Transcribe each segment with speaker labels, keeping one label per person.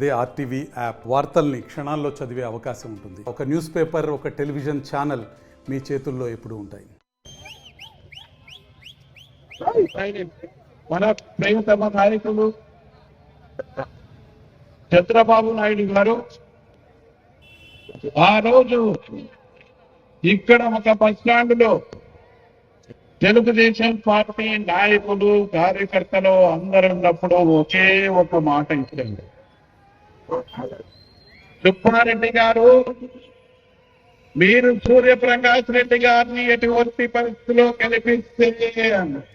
Speaker 1: అదే RTV app వార్తల్ని క్షణాల్లో చదివే అవకాశం ఉంటుంది. ఒక న్యూస్ పేపర్, ఒక టెలివిజన్ ఛానల్ మీ చేతుల్లో ఎప్పుడూ ఉంటాయి.
Speaker 2: మన ప్రియతమ నాయకులు చంద్రబాబు నాయుడు గారు ఆ రోజు ఇక్కడ ఒక బస్ స్టాండ్ లో తెలుగుదేశం పార్టీ నాయకులు కార్యకర్తలు అందరూ ఉన్నప్పుడు ఒకే ఒక మాట ఇచ్చారు. సుబ్బారెడ్డి గారు, మీరు సూర్యప్రకాష్ రెడ్డి గారిని ఎటువంటి పరిస్థితిలో గెలిపిస్తే అన్నారు.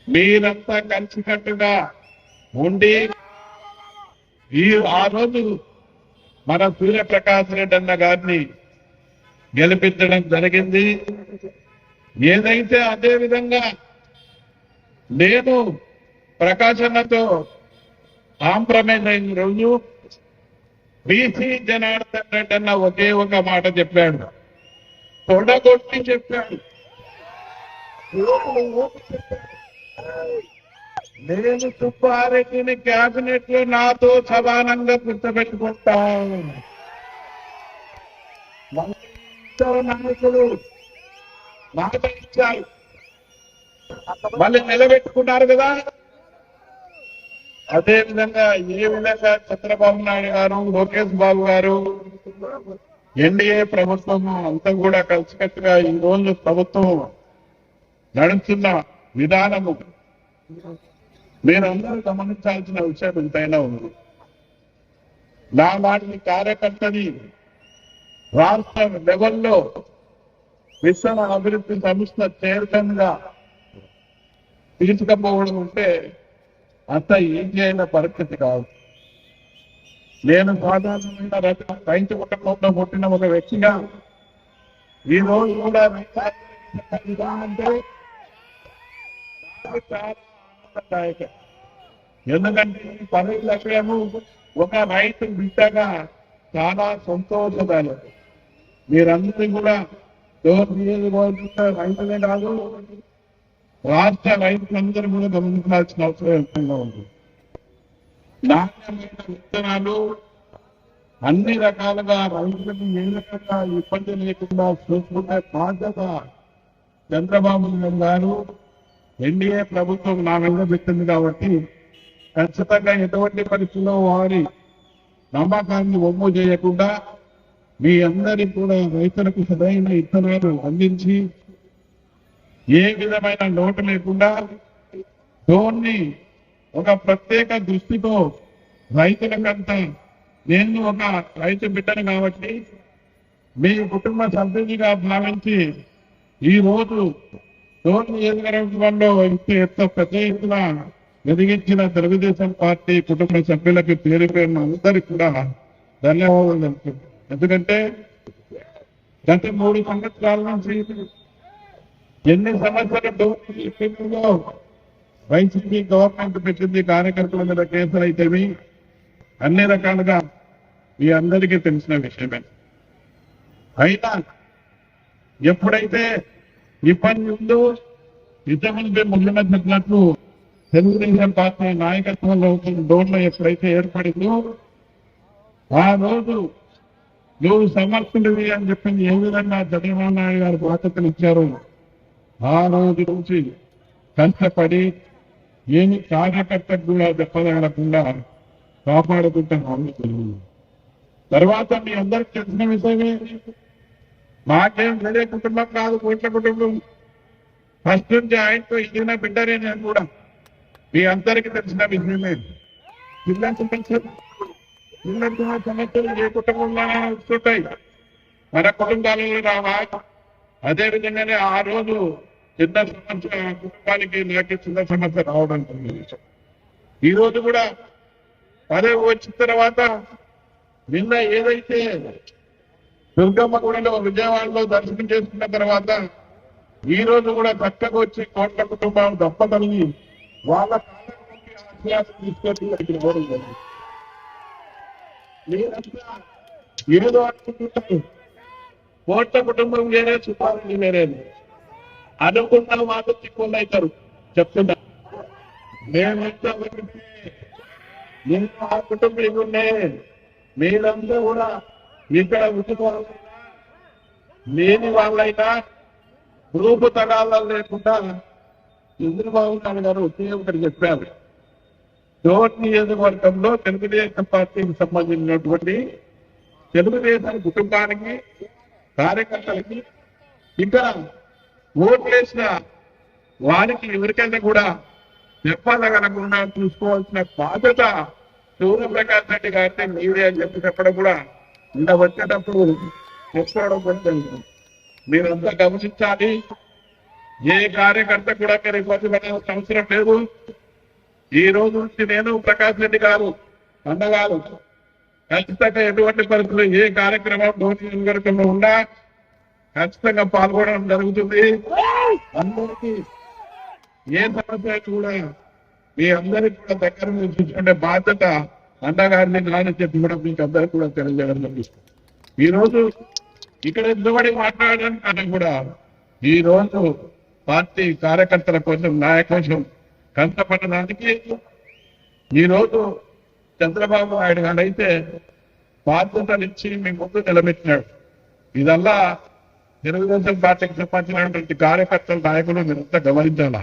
Speaker 2: మీరంతా కలిసికట్టుగా ఉండి ఆ రోజు మన సూర్యప్రకాష్ రెడ్డి అన్న గారిని గెలిపించడం జరిగింది. ఏదైతే అదే విధంగా నేను ప్రకాశన్నతో కాంప్రమైజ్ అయిన రోజు బీసీ జనార్దన్ రెడ్డి అన్న ఒకే ఒక మాట చెప్పాడు, తొడగొట్టి చెప్పాడు. నేను సుబ్బారెడ్డిని క్యాబినెట్ లో నాతో సమానంగా గుర్తుపెట్టుకుంటాను. నాయకులు మాట ఇచ్చారు, మళ్ళీ నిలబెట్టుకున్నారు కదా. అదే విధంగా ఏ విధంగా చంద్రబాబు నాయుడు గారు, లోకేష్ బాబు గారు, ఎన్డీఏ ప్రభుత్వం అంతా కూడా కలిసికట్టుగా ఈ రోజు ప్రభుత్వం నడుస్తున్న విధానము మీరందరూ గమనించాల్సిన విషయం ఎంతైనా ఉంది. నా వాటిని కార్యకర్తని రాష్ట్ర లెవెల్లో విశ్వ అభివృద్ధి సంస్థ చైర్మన్ గా తీసుకుపోవడం ఉంటే అంత ఈజీ అయిన పరిస్థితి కాదు. నేను సాధారణమైన రైతు కుటుంబంలో పుట్టిన ఒక వ్యక్తిగా ఈ రోజు కూడా ఎందుకంటే 10 లక్షలు ఒక రైతు బిడ్డగా చాలా సంతోషదాలు. మీరందరూ కూడా రైతులే కాదు, రాష్ట్ర రైతులందరూ కూడా గమనించాల్సిన అవసరం ఎంతగా ఉంది. నాణ్యమైన విత్తనాలు అన్ని రకాలుగా రైతులకు ఏ రకంగా ఇబ్బంది లేకుండా చూసుకునే బాధ్యత చంద్రబాబు నాయుడు గారు, ఎన్డీఏ ప్రభుత్వం నా మీద పెట్టింది. కాబట్టి ఖచ్చితంగా ఎటువంటి పరిస్థితుల్లో వారి నమ్మకాన్ని ఒమ్ము చేయకుండా మీ అందరికీ కూడా రైతులకు సరైన విత్తనాలు అందించి ఏ విధమైన లోటు లేకుండా ధోన్ని ఒక ప్రత్యేక దృష్టితో రైతులకంతా, నేను ఒక రైతు బిడ్డను కాబట్టి మీ కుటుంబ సభ్యునిగా భావించి ఈ రోజు ధోన్ నియోజకవర్గంలో ఎంత పెద్ద ఎత్తున ఎదిగించిన తెలుగుదేశం పార్టీ కుటుంబ సభ్యులకు పేరు పేరున అందరికీ కూడా ధన్యవాదాలు తెలుపుతున్నాను. ఎందుకంటే గత 3 సంవత్సరాల నుంచి ఎన్ని సమస్యలు వైసీపీ గవర్నమెంట్ పెట్టింది, కార్యకర్తల మీద కేసులు అయితేవి అన్ని రకాలుగా మీ అందరికీ తెలిసిన విషయమే. అయినా ఎప్పుడైతే ఇబ్బంది ఉందో ఇంతకుముందు ముందున చెప్పినట్లు తెలుగుదేశం పార్టీ నాయకత్వంలో డోర్లో ఎప్పుడైతే ఏర్పడిందో ఆ రోజు నువ్వు సమర్థుడివి అని చెప్పింది ఏ విధంగా చంద్రబాబు నాయుడు గారు బాధ్యతలు ఇచ్చారు. ఆ రోజు నుంచి కష్టపడి ఏమి కార్యకర్తకు కూడా దెబ్బతగలకుండా కాపాడుకుంటాను. తర్వాత మీ అందరికి తెలిసిన విషయమే, మాకేం వేరే కుటుంబం కాదు, కోట్ల కుటుంబం. ఫస్ట్ నుంచి ఆయనతో ఇదిన బిడ్డరే. నేను కూడా మీ అందరికీ తెలిసిన విషయమే. పిల్లల సమస్యలు ఏ కుటుంబంలోనే వస్తుంటాయి, మన కుటుంబాలలో రావా? అదే విధంగానే ఆ రోజు చిన్న సమస్య కుటుంబానికి నాకు చిన్న సమస్య రావడం జరిగింది. ఈ రోజు కూడా అదే వచ్చిన తర్వాత నిన్న ఏదైతే దుర్గమ్మ గుడిలో విజయవాడలో దర్శనం చేసుకున్న తర్వాత ఈ రోజు కూడా చక్కగా వచ్చి కోట్ల కుటుంబాలు దప్పతల్ని వాళ్ళ తీసుకొచ్చి ఇవ్వడం జరిగింది. ఏదో అనుకుంటున్నారు కోట్ల కుటుంబం వేరే, సుబ్బారెడ్డి వేరే అనుకున్న వాళ్ళు చిక్కులు అవుతారు. చెప్తున్నా మేమంతా నేను ఆ కుటుంబీకున్నే. మీరందరూ కూడా ఇక్కడ ఉద్యోగాలు లేని వాళ్ళైనా గ్రూపు తగాదాలు లేకుండా చంద్రబాబు నాయుడు గారు ఒకే ఒకటి చెప్పారు. డోర్ నియోజకవర్గంలో తెలుగుదేశం పార్టీకి సంబంధించినటువంటి తెలుగుదేశం కుటుంబానికి, కార్యకర్తలకి, ఇక్కడ ఓట్లేసిన వారికి ఎవరికైనా కూడా చెప్పగలకుండా చూసుకోవాల్సిన బాధ్యత సూర్యప్రకాష్ రెడ్డి గారిని మీరే అని చెప్పి చెప్పడం కూడా ఇలా వచ్చేటప్పుడు చెప్పుకోవడం కూడా జరుగుతుంది. మీరంతా గమనించాలి. ఏ కార్యకర్త కూడా మీరు ఇబ్బంది పడాల్సిన అవసరం లేదు. ఈ రోజు నుంచి నేను ప్రకాష్ రెడ్డి గారు అన్నగారు ఖచ్చితంగా ఎటువంటి పరిస్థితులు ఏ కార్యక్రమం నియోజకవర్గంలో ఉన్నా ఖచ్చితంగా పాల్గొనడం జరుగుతుంది. అందరికీ ఏ సమస్య కూడా మీ అందరికి కూడా దగ్గర నుంచి చూసుకునే బాధ్యత అన్నగారిని నాని చెప్పి కూడా మీకు అందరికి కూడా తెలియజేయడం జరుగుతుంది. ఈ రోజు ఇక్కడ నిలబడి మాట్లాడడానికి కన్నా కూడా ఈ రోజు పార్టీ కార్యకర్తల కోసం, నాయకుల కష్టపడడానికి ఈ రోజు చంద్రబాబు నాయుడు గారు అయితే బాధ్యతలు ఇచ్చి మీ ముందు నిలబెట్టినాడు. ఇదల్లా తెలుగుదేశం పార్టీకి సంబంధించినటువంటి కార్యకర్తల నాయకులు మీరంతా గమనించాల.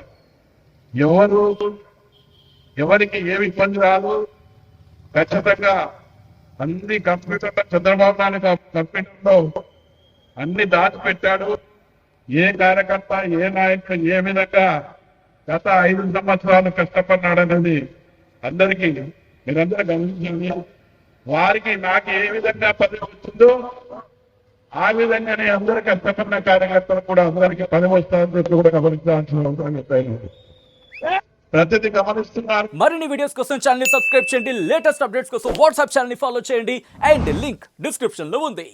Speaker 2: ఎవరికి ఏమి ఇబ్బంది రాదు. ఖచ్చితంగా అన్ని కంప్యూటర్లో చంద్రబాబు నాయుడు కంప్యూటర్లో అన్ని దాచిపెట్టాడు. ఏ కార్యకర్త, ఏ నాయకుడు ఏ విధంగా గత 5 సంవత్సరాలు కష్టపడ్డాడనేది అందరికీ మీరందరూ గమనించండి. వారికి నాకు ఏ విధంగా పదవి వచ్చిందో ఆ విధంగానే అందరూ కష్టపడిన కార్యకర్తలు కూడా అందరికీ పదవి వస్తారని కూడా గమనించాల్సిన అవసరం ఉంది. ప్రతిదీ గమనిస్తున్నారు.
Speaker 3: మరిన్ని వీడియోస్ కోసం ఛానల్ ని సబ్స్క్రైబ్ చేయండి. లేటెస్ట్ అప్డేట్స్ కోసం వాట్సాప్ ఛానల్ ని ఫాలో చేయండి. అండ్ లింక్ డిస్క్రిప్షన్ లో ఉంది.